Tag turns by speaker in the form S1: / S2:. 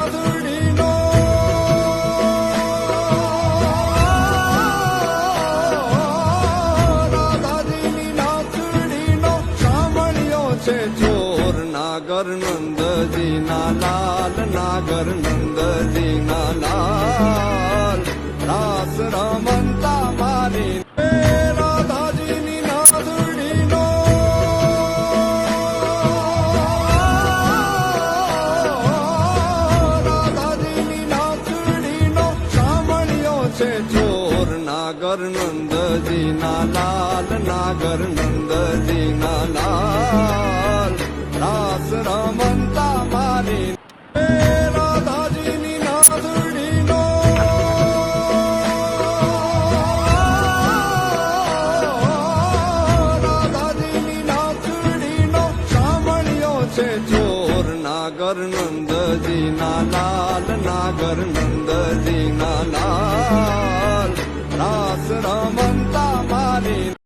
S1: નાથડીનો રાધાજીની નાથડીનો સામણ્યો છે ચોર નાગર નંદજીના લાલ નાગર નંદજીના લાલ રાસ રમંતા મારી રાધાજીની નાથડીનો રાધાજીની નાથડીનો સામણ્યો છે ચોર નાગર નંદજીના લાલ નાગર નંદજીના લાલ રાસ રમંતા મારી રાધાજીની નાથડીનો રાધાજીની નાથડીનો સામણ્યો છે ચોર નાગર નંદજીના લાલ નાગર નંદજીના લાલ રાસ રમંતા મારી